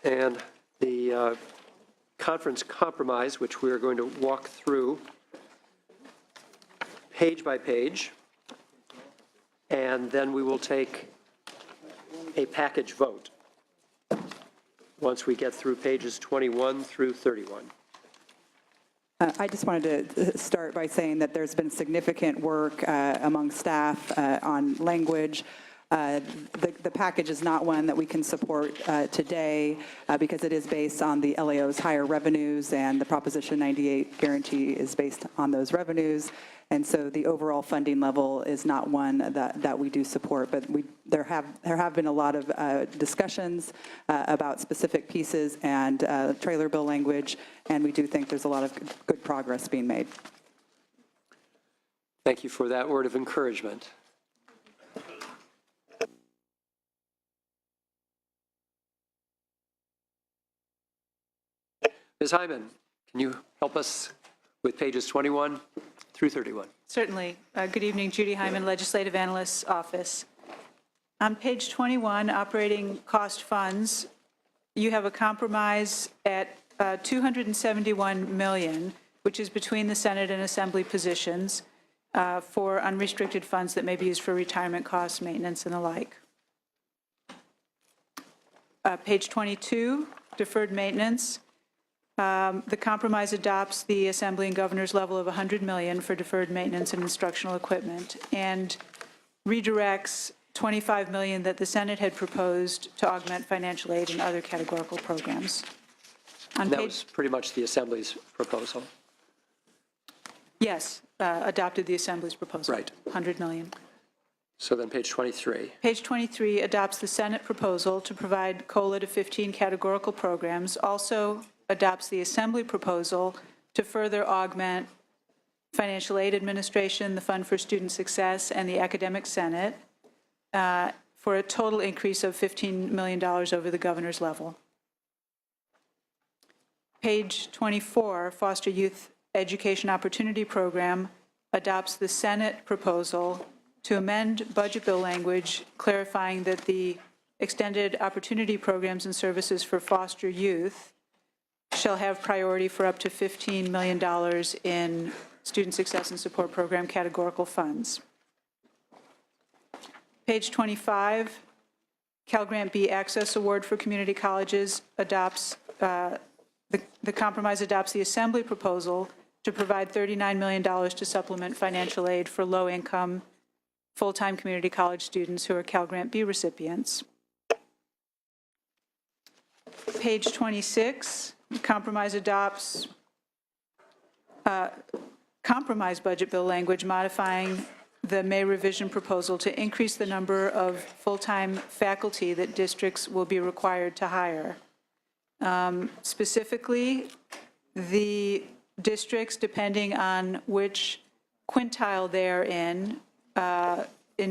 And the conference compromise, which we're going to walk through page by page, and then we will take a package vote once we get through pages 21 through 31. I just wanted to start by saying that there's been significant work among staff on language. The package is not one that we can support today because it is based on the LAO's higher revenues, and the Proposition 98 guarantee is based on those revenues. And so the overall funding level is not one that we do support, but there have been a lot of discussions about specific pieces and trailer bill language, and we do think there's a lot of good progress being made. Thank you for that word of encouragement. Ms. Hyman, can you help us with pages 21 through 31? Certainly. Good evening, Judy Hyman, Legislative Analyst's Office. On page 21, operating cost funds, you have a compromise at $271 million, which is between the Senate and Assembly positions for unrestricted funds that may be used for retirement costs, maintenance, and the like. Page 22, deferred maintenance. The compromise adopts the Assembly and Governor's level of $100 million for deferred maintenance and instructional equipment, and redirects $25 million that the Senate had proposed to augment financial aid and other categorical programs. And that was pretty much the Assembly's proposal. Yes, adopted the Assembly's proposal. Right. $100 million. So then page 23. Page 23 adopts the Senate proposal to provide COLA to 15 categorical programs, also adopts the Assembly proposal to further augment financial aid administration, the Fund for Student Success, and the Academic Senate for a total increase of $15 million over the governor's level. Page 24, Foster Youth Education Opportunity Program, adopts the Senate proposal to amend budget bill language, clarifying that the extended opportunity programs and services for foster youth shall have priority for up to $15 million in Student Success and Support Program categorical funds. Page 25, Cal Grant B Access Award for Community Colleges adopts, the compromise adopts the Assembly proposal to provide $39 million to supplement financial aid for low-income, full-time community college students who are Cal Grant B recipients. Page 26, compromise adopts compromise budget bill language modifying the May revision proposal to increase the number of full-time faculty that districts will be required to hire. Specifically, the districts, depending on which quintile they're in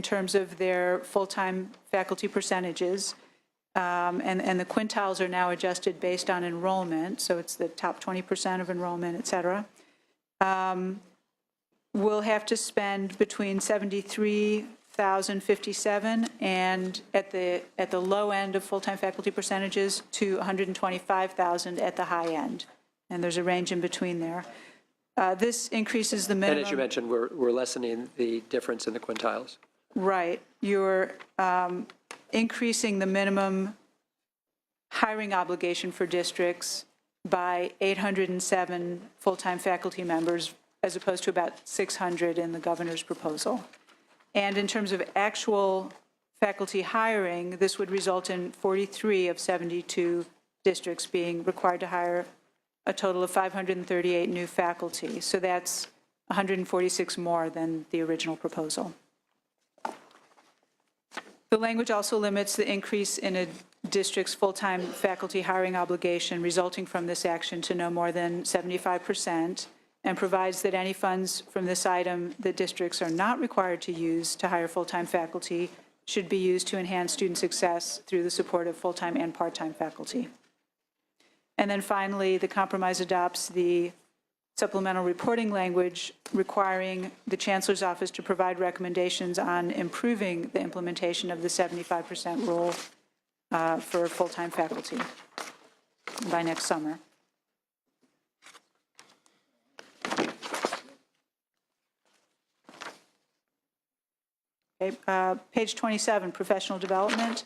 terms of their full-time faculty percentages, and the quintiles are now adjusted based on enrollment, so it's the top 20% of enrollment, et cetera, will have to spend between $73,057 and at the low end of full-time faculty percentages to $125,000 at the high end, and there's a range in between there. This increases the minimum. And as you mentioned, we're lessening the difference in the quintiles. Right. You're increasing the minimum hiring obligation for districts by 807 full-time faculty members, as opposed to about 600 in the governor's proposal. And in terms of actual faculty hiring, this would result in 43 of 72 districts being required to hire a total of 538 new faculty. So that's 146 more than the original proposal. The language also limits the increase in a district's full-time faculty hiring obligation resulting from this action to no more than 75%, and provides that any funds from this item that districts are not required to use to hire full-time faculty should be used to enhance student success through the support of full-time and part-time faculty. And then finally, the compromise adopts the supplemental reporting language requiring the Chancellor's Office to provide recommendations on improving the implementation of the 75% rule for full-time faculty. by next summer. Okay, page 27, professional development.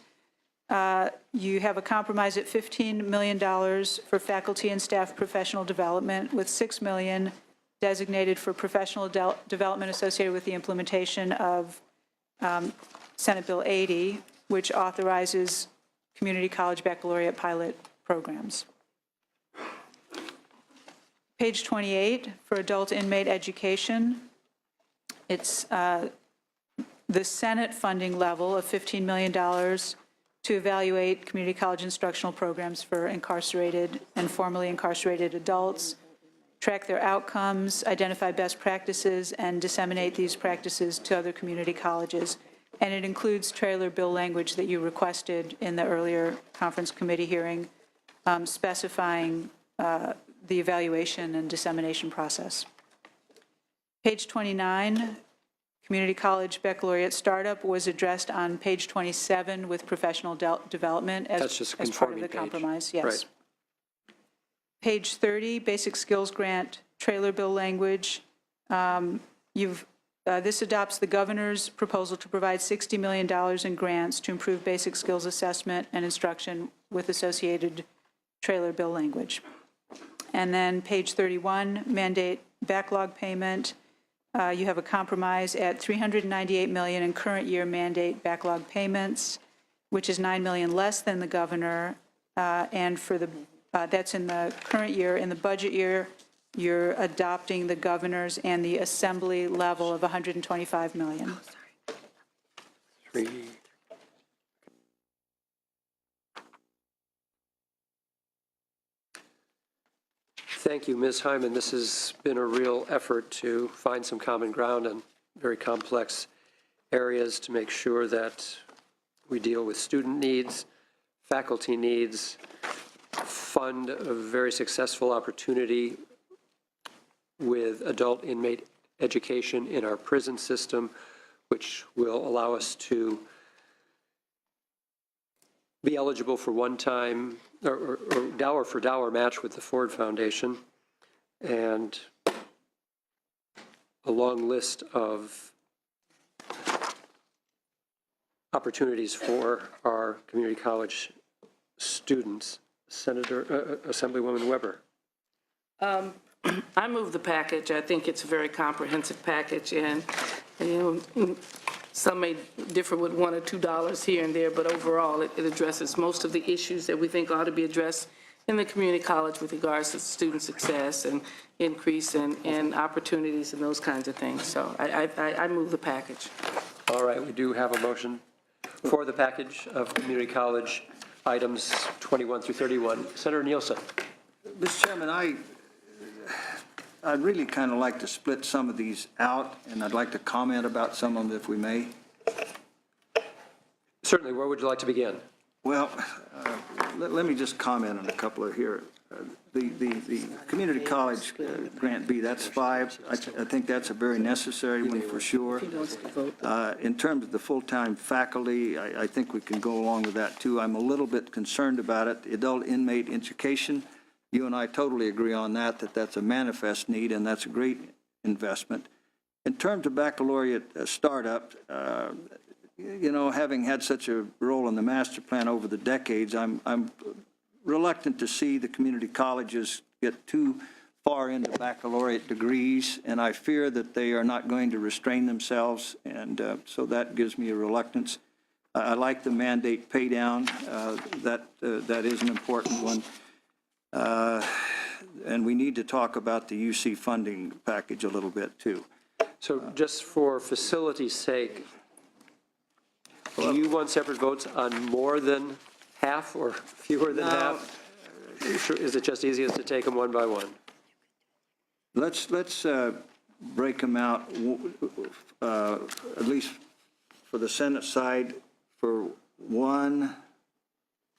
You have a compromise at $15 million for faculty and staff professional development, with $6 million designated for professional development associated with the implementation of Senate Bill 80, which authorizes community college baccalaureate pilot programs. Page 28, for adult inmate education, it's the Senate funding level of $15 million to evaluate community college instructional programs for incarcerated and formerly incarcerated adults, track their outcomes, identify best practices, and disseminate these practices to other community colleges. And it includes trailer bill language that you requested in the earlier conference committee hearing, specifying the evaluation and dissemination process. Page 29, community college baccalaureate startup was addressed on page 27 with professional development That's just a as part of conforming the page. compromise. Yes. Right. Page 30, basic skills grant, trailer bill language. This adopts the governor's proposal to provide $60 million in grants to improve basic skills assessment and instruction with associated trailer bill language. And then page 31, mandate backlog payment. You have a compromise at $398 million in current year mandate backlog payments, which is $9 million less than the governor. And for the that's in the current year. In the budget year, you're adopting the governor's and the assembly level of $125 million. Thank you, Ms. Hyman. This has been a real effort to find some common ground on very complex areas to make sure that we deal with student needs, faculty needs, fund a very successful opportunity with adult inmate education in our prison system, which will allow us to be eligible for one-time or dollar for dollar match with the Ford Foundation, and a long list of opportunities for our community college students. Assemblywoman Weber. I move the package. I think it's a very comprehensive package, and some may differ with $1 or $2 here and there, but overall it addresses most of the issues that we think ought to be addressed in the community college with regards to student success and increase in opportunities and those kinds of things. So I move the package. All right, we do have a motion for the package of community college items 21 through 31. Senator Nielsen. Mr. Chairman, I'd really kind of like to split some of these out, and I'd like to comment about some of them if we may. Certainly, where would you like to begin? Well, let me just comment on a couple of here. The community college grant B, that's 5. I think that's a very necessary one for sure. In terms of the full-time faculty, I think we can go along with that too. I'm a little bit concerned about it. Adult inmate education, you and I totally agree on that that's a manifest need, and that's a great investment. In terms of baccalaureate startup, having had such a role in the master plan over the decades, I'm reluctant to see the community colleges get too far into baccalaureate degrees, and I fear that they are not going to restrain themselves, and so that gives me a reluctance. I like the mandate pay down. That is an important one. And we need to talk about the UC funding package a little bit, too. So just for facility's sake, do you want separate votes on more than half or fewer than half? Is it just easiest to take them one by one? Let's break them out, at least for the Senate side, for 1,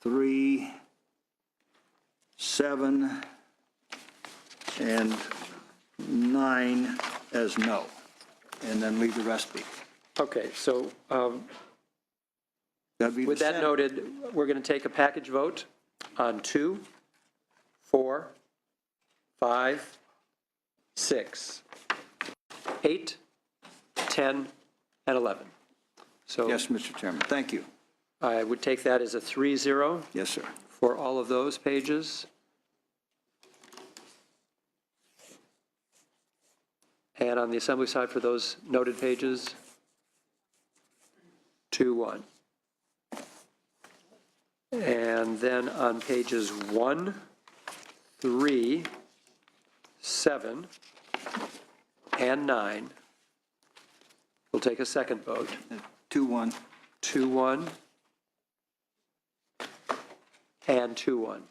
3, 7, and 9 as no, and then leave the rest be. Okay, so That'd be with the that Senate. noted, we're going to take a package vote on 2, 4, 5, 6, 8, 10, and 11. So Yes, Mr. Chairman, thank you. I would take that as a 3-0 Yes, sir. for all of those pages. And on the Assembly side for those noted pages, 2-1. And then on pages 1, 3, 7, and 9, we'll take a second vote. 2-1. 2-1 and 2-1.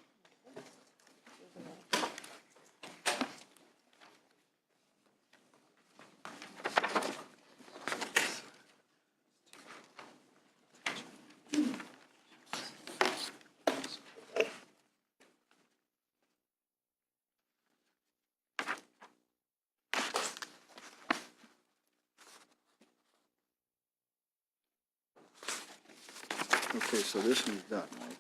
Okay, so this one's done, right?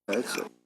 That's it.